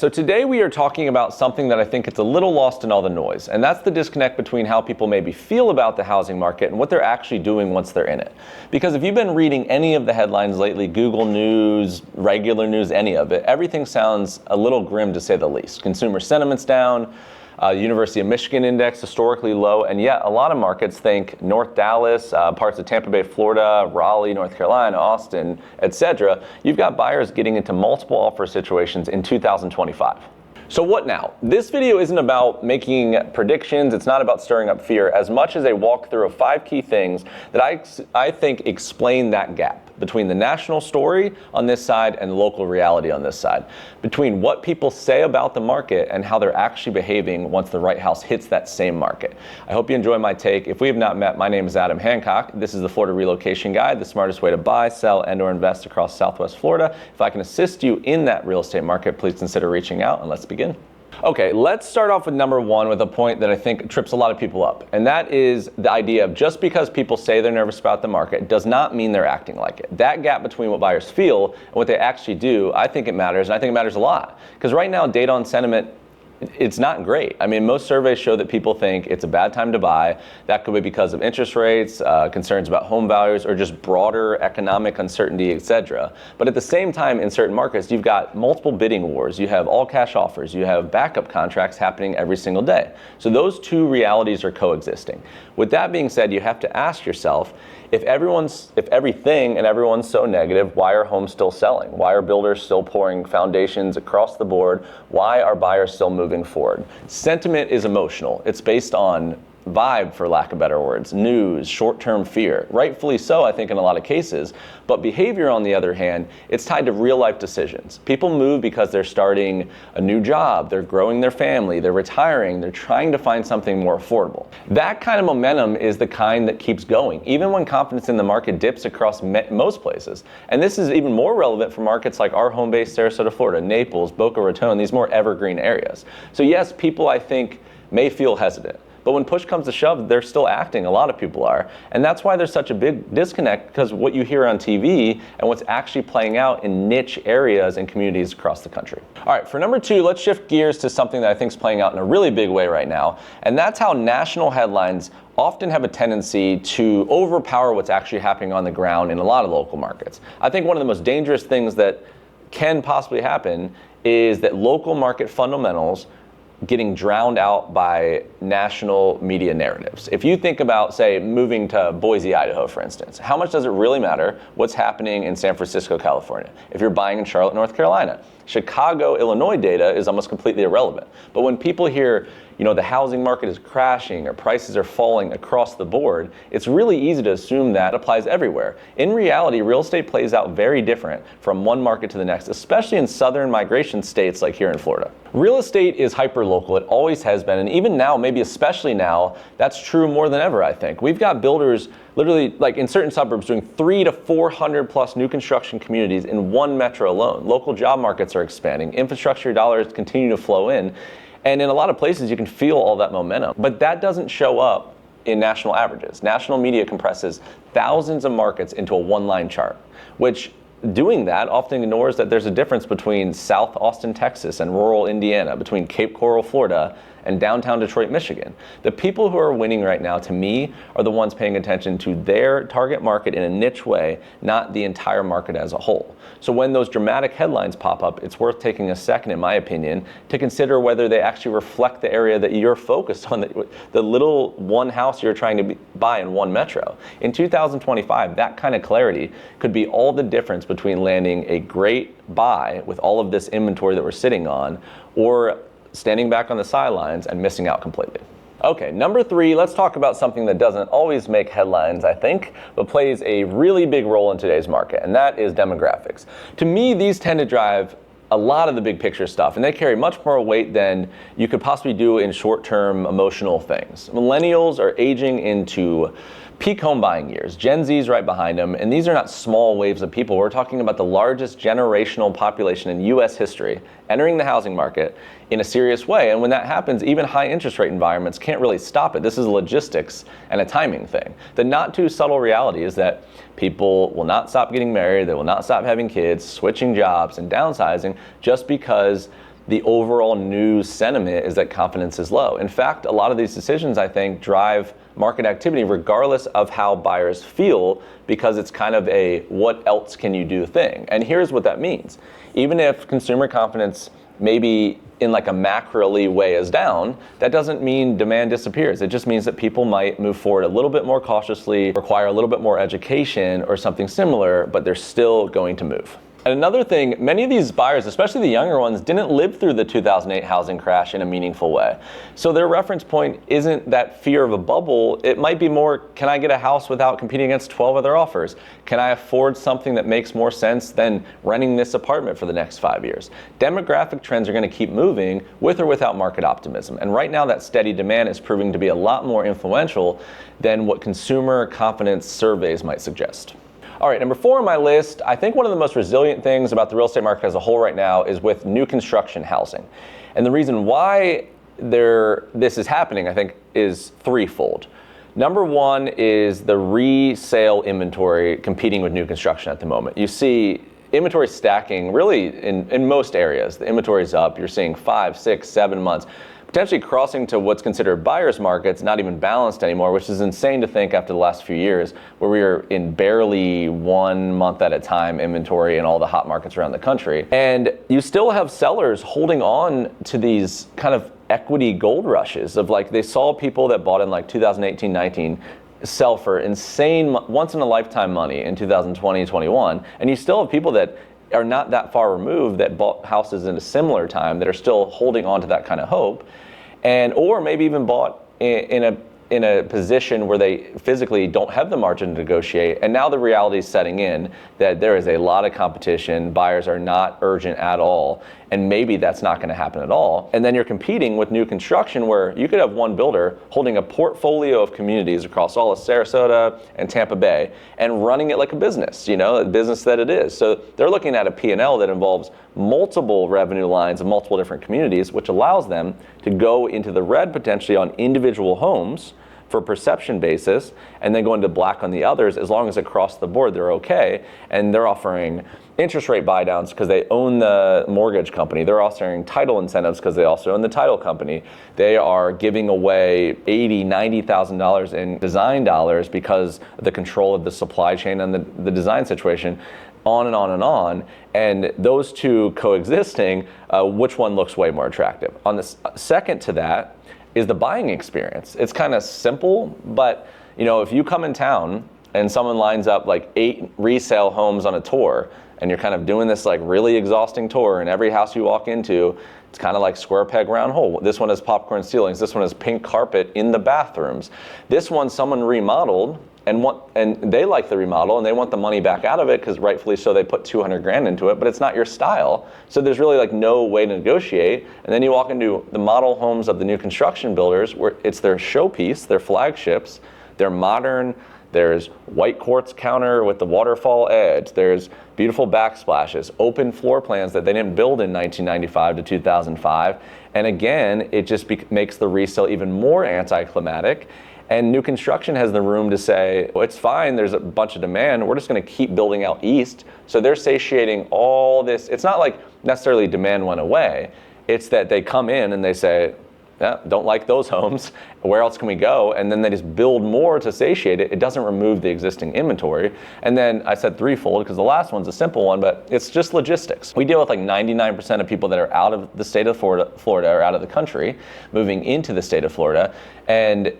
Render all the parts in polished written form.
So today we are talking about something that I think gets a little lost in all the noise, and that's the disconnect between how people maybe feel about the housing market and what they're actually doing once they're in it. Because if you've been reading any of the headlines lately, Google News, regular news, any of it, everything sounds a little grim to say the least. Consumer sentiment's down, University of Michigan index historically low, and yet a lot of markets think North Dallas, parts of Tampa Bay, Florida, Raleigh, North Carolina, Austin, etc. You've got buyers getting into multiple offer situations in 2025. So what now? This video isn't about making predictions, it's not about stirring up fear, as much as a walkthrough of 5 key things that I think explain that gap between the national story on this side and local reality on this side, between what people say about the market and how they're actually behaving once the right house hits that same market. I hope you enjoy my take. If we have not met, my name is Adam Hancock. This is the Florida Relocation Guide, the smartest way to buy, sell, and or invest across Southwest Florida. If I can assist you in that real estate market, please consider reaching out, and let's begin. Okay, let's start off with number 1 with a point that I think trips a lot of people up. And that is the idea of just because people say they're nervous about the market does not mean they're acting like it. That gap between what buyers feel and what they actually do, I think it matters, and I think it matters a lot. Because right now, data on sentiment, it's not great. I mean, most surveys show that people think it's a bad time to buy. That could be because of interest rates, concerns about home values, or just broader economic uncertainty, etc. But at the same time, in certain markets, you've got multiple bidding wars. You have all cash offers. You have backup contracts happening every single day. So those two realities are coexisting. With that being said, you have to ask yourself, if everything and everyone's so negative, why are homes still selling? Why are builders still pouring foundations across the board? Why are buyers still moving forward? Sentiment is emotional. It's based on vibe, for lack of better words, news, short-term fear. Rightfully so, I think, in a lot of cases. But behavior, on the other hand, it's tied to real-life decisions. People move because they're starting a new job, they're growing their family, they're retiring, they're trying to find something more affordable. That kind of momentum is the kind that keeps going, even when confidence in the market dips across most places. And this is even more relevant for markets like our home base, Sarasota, Florida, Naples, Boca Raton, these more evergreen areas. So yes, people, I think, may feel hesitant. But when push comes to shove, they're still acting. A lot of people are. And that's why there's such a big disconnect, because what you hear on TV and what's actually playing out in niche areas and communities across the country. All right, for number 2, let's shift gears to something that I think is playing out in a really big way right now. And that's how national headlines often have a tendency to overpower what's actually happening on the ground in a lot of local markets. I think one of the most dangerous things that can possibly happen is that local market fundamentals getting drowned out by national media narratives. If you think about, say, moving to Boise, Idaho, for instance, how much does it really matter what's happening in San Francisco, California? If you're buying in Charlotte, North Carolina, Chicago, Illinois data is almost completely irrelevant. But when people hear, the housing market is crashing or prices are falling across the board, it's really easy to assume that applies everywhere. In reality, real estate plays out very different from one market to the next, especially in southern migration states like here in Florida. Real estate is hyper-local. It always has been. And even now, maybe especially now, that's true more than ever, I think. We've got builders literally, like in certain suburbs, doing 300 to 400 plus new construction communities in one metro alone. Local job markets are expanding. Infrastructure dollars continue to flow in. And in a lot of places, you can feel all that momentum. But that doesn't show up in national averages. National media compresses thousands of markets into a one-line chart, which doing that often ignores that there's a difference between South Austin, Texas and rural Indiana, between Cape Coral, Florida and downtown Detroit, Michigan. The people who are winning right now, to me, are the ones paying attention to their target market in a niche way, not the entire market as a whole. So when those dramatic headlines pop up, it's worth taking a second, in my opinion, to consider whether they actually reflect the area that you're focused on, the little one house you're trying to buy in one metro. In 2025, that kind of clarity could be all the difference between landing a great buy with all of this inventory that we're sitting on, or standing back on the sidelines and missing out completely. Okay, number 3, let's talk about something that doesn't always make headlines, I think, but plays a really big role in today's market, and that is demographics. To me, these tend to drive a lot of the big picture stuff, and they carry much more weight than you could possibly do in short-term emotional things. Millennials are aging into peak home buying years. Gen Z's right behind them, and these are not small waves of people. We're talking about the largest generational population in U.S. history entering the housing market in a serious way. And when that happens, even high interest rate environments can't really stop it. This is logistics and a timing thing. The not too subtle reality is that people will not stop getting married, they will not stop having kids, switching jobs and downsizing just because the overall news sentiment is that confidence is low. In fact, a lot of these decisions, I think, drive market activity regardless of how buyers feel, because it's kind of a what else can you do thing. And here's what that means. Even if consumer confidence maybe in like a macroly way is down, that doesn't mean demand disappears. It just means that people might move forward a little bit more cautiously, require a little bit more education or something similar, but they're still going to move. And another thing, many of these buyers, especially the younger ones, didn't live through the 2008 housing crash in a meaningful way. So their reference point isn't that fear of a bubble. It might be more, can I get a house without competing against 12 other offers? Can I afford something that makes more sense than renting this apartment for the next 5 years? Demographic trends are going to keep moving with or without market optimism. And right now that steady demand is proving to be a lot more influential than what consumer confidence surveys might suggest. All right, number 4 on my list, I think one of the most resilient things about the real estate market as a whole right now is with new construction housing. And the reason why this is happening, I think, is threefold. Number 1 is the resale inventory competing with new construction at the moment. You see inventory stacking really in most areas. The inventory is up. You're seeing 5, 6, 7 months, potentially crossing to what's considered buyer's markets, not even balanced anymore, which is insane to think after the last few years where we are in barely 1 month at a time inventory in all the hot markets around the country. And you still have sellers holding on to these kind of equity gold rushes of like, they saw people that bought in like 2018, 19 sell for insane once in a lifetime money in 2020, 21. And you still have people that are not that far removed that bought houses in a similar time that are still holding on to that kind of hope, and or maybe even bought in a position where they physically don't have the margin to negotiate, and now the reality is setting in that there is a lot of competition, buyers are not urgent at all, and maybe that's not going to happen at all. And then you're competing with new construction where you could have one builder holding a portfolio of communities across all of Sarasota and Tampa Bay and running it like a business, a business that it is. So they're looking at a P&L that involves multiple revenue lines of multiple different communities, which allows them to go into the red potentially on individual homes for perception basis, and then go into black on the others. As long as across the board they're okay, and they're offering interest rate buy downs because they own the mortgage company. They're offering title incentives because they also own the title company. They are giving away $80,000, $90,000 in design dollars because of the control of the supply chain and the design situation. On and on and on, and those two coexisting, which one looks way more attractive? On the second to that is the buying experience. It's kind of simple, but if you come in town and someone lines up like 8 resale homes on a tour, and you're kind of doing this like really exhausting tour, and every house you walk into, it's kind of like square peg round hole. This one has popcorn ceilings. This one has pink carpet in the bathrooms. This one someone remodeled and they like the remodel and they want the money back out of it because rightfully so they put 200 grand into it, but it's not your style. So there's really like no way to negotiate. And then you walk into the model homes of the new construction builders where it's their showpiece, their flagships, they're modern. There's white quartz counter with the waterfall edge. There's beautiful backsplashes, open floor plans that they didn't build in 1995 to 2005. And again, it just makes the resale even more anticlimactic. And new construction has the room to say, well, it's fine, there's a bunch of demand, we're just gonna keep building out east. So they're satiating all this. It's not like necessarily demand went away. It's that they come in and they say, yeah, don't like those homes, where else can we go? And then they just build more to satiate it. It doesn't remove the existing inventory. And then I said threefold because the last one's a simple one, but it's just logistics. We deal with like 99% of people that are out of the state of Florida or out of the country, moving into the state of Florida. And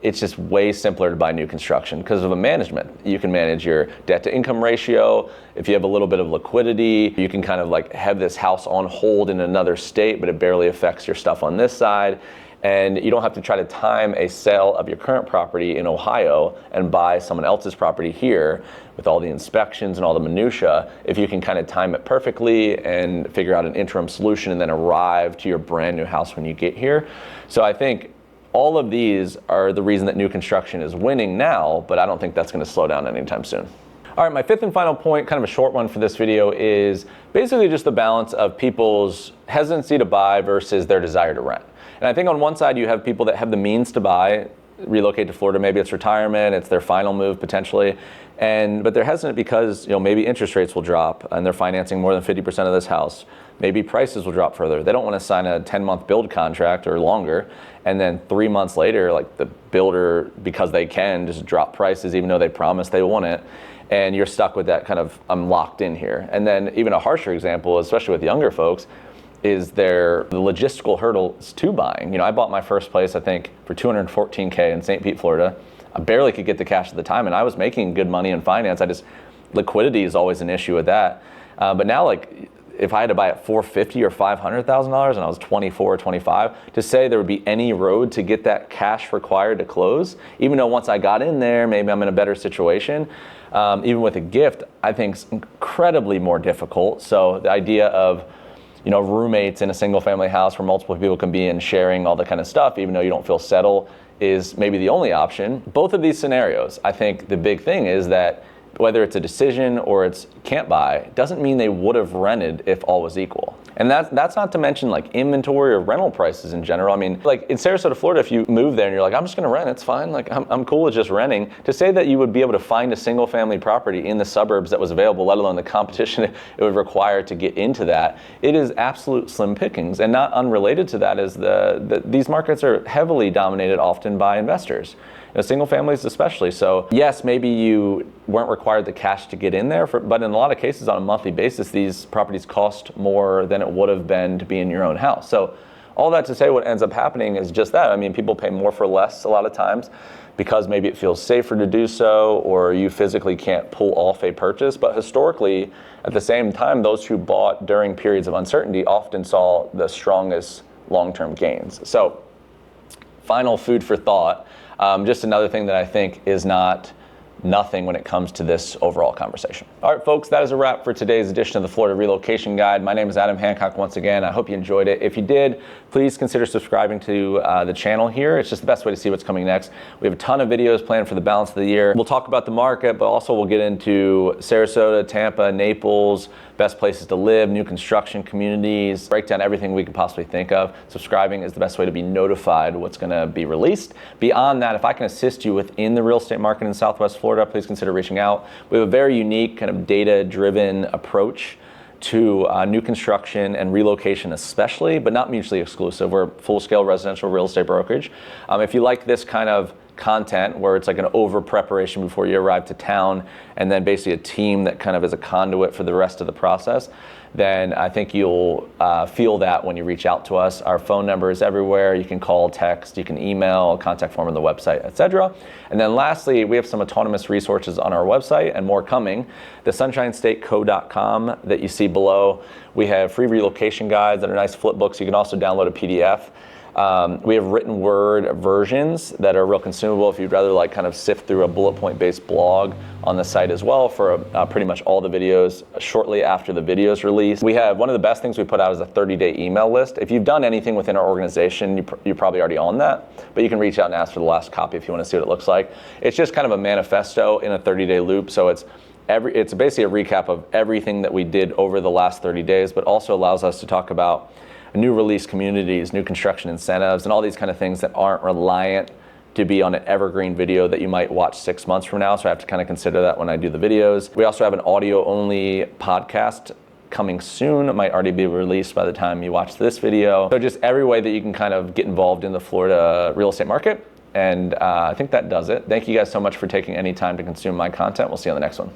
it's just way simpler to buy new construction because of a management. You can manage your debt to income ratio. If you have a little bit of liquidity, you can kind of like have this house on hold in another state, but it barely affects your stuff on this side. And you don't have to try to time a sale of your current property in Ohio and buy someone else's property here with all the inspections and all the minutia. If you can kind of time it perfectly and figure out an interim solution and then arrive to your brand new house when you get here. So I think all of these are the reason that new construction is winning now, but I don't think that's going to slow down anytime soon. All right, my fifth and final point, kind of a short one for this video, is basically just the balance of people's hesitancy to buy versus their desire to rent. And I think on one side you have people that have the means to buy relocate to Florida. Maybe it's retirement, it's their final move potentially. But they're hesitant because maybe interest rates will drop and they're financing more than 50% of this house. Maybe prices will drop further. They don't want to sign a 10-month build contract or longer, and then 3 months later, like the builder, because they can, just drop prices even though they promised they want it. And you're stuck with that kind of, I'm locked in here. And then even a harsher example, especially with younger folks, is the logistical hurdles to buying. I bought my first place, I think, for $214K in St. Pete, Florida. I barely could get the cash at the time, and I was making good money in finance. Liquidity is always an issue with that. But now, like, if I had to buy it $450,000 or $500,000 and I was 24 or 25, to say there would be any road to get that cash required to close, even though once I got in there, maybe I'm in a better situation, even with a gift, I think is incredibly more difficult. So the idea of roommates in a single family house where multiple people can be in, sharing all the kind of stuff, even though you don't feel settled, is maybe the only option. Both of these scenarios, I think the big thing is that whether it's a decision or it's can't buy, doesn't mean they would have rented if all was equal. And that's not to mention like inventory or rental prices in general. I mean, like in Sarasota, Florida, if you move there and you're like, I'm just gonna rent, it's fine. Like I'm cool with just renting. To say that you would be able to find a single family property in the suburbs that was available, let alone the competition it would require to get into that, it is absolute slim pickings. And not unrelated to that is these markets are heavily dominated often by investors. Single families especially. So yes, maybe you weren't required the cash to get in there, but in a lot of cases on a monthly basis, these properties cost more than it would have been to be in your own house. So all that to say, what ends up happening is just that. I mean, people pay more for less a lot of times because maybe it feels safer to do so, or you physically can't pull off a purchase. But historically, at the same time, those who bought during periods of uncertainty often saw the strongest long-term gains. So final food for thought. Just another thing that I think is nothing when it comes to this overall conversation. All right, folks, that is a wrap for today's edition of the Florida Relocation Guide. My name is Adam Hancock once again. I hope you enjoyed it. If you did, please consider subscribing to the channel here. It's just the best way to see what's coming next. We have a ton of videos planned for the balance of the year. We'll talk about the market, but also we'll get into Sarasota, Tampa, Naples, best places to live, new construction communities, break down everything we could possibly think of. Subscribing is the best way to be notified what's gonna be released. Beyond that, if I can assist you within the real estate market in Southwest Florida, please consider reaching out. We have a very unique kind of data-driven approach to new construction and relocation especially, but not mutually exclusive. We're a full-scale residential real estate brokerage. If you like this kind of content where it's like an over preparation before you arrive to town and then basically a team that kind of is a conduit for the rest of the process, then I think you'll feel that when you reach out to us. Our phone number is everywhere. You can call, text, you can email, contact form on the website, etc. And then lastly, we have some autonomous resources on our website and more coming. The sunshinestateco.com that you see below. We have free relocation guides that are nice flip books. You can also download a PDF. We have written word versions that are real consumable if you'd rather like kind of sift through a bullet point based blog on the site as well for pretty much all the videos shortly after the videos release. We have one of the best things we put out is a 30-day email list. If you've done anything within our organization, you're probably already on that, but you can reach out and ask for the last copy if you want to see what it looks like. It's just kind of a manifesto in a 30-day loop. So it's basically a recap of everything that we did over the last 30 days, but also allows us to talk about new release communities, new construction incentives, and all these kind of things that aren't reliant to be on an evergreen video that you might watch 6 months from now. So I have to kind of consider that when I do the videos. We also have an audio only podcast coming soon. It might already be released by the time you watch this video. So just every way that you can kind of get involved in the Florida real estate market. And I think that does it. Thank you guys so much for taking any time to consume my content. We'll see you on the next one.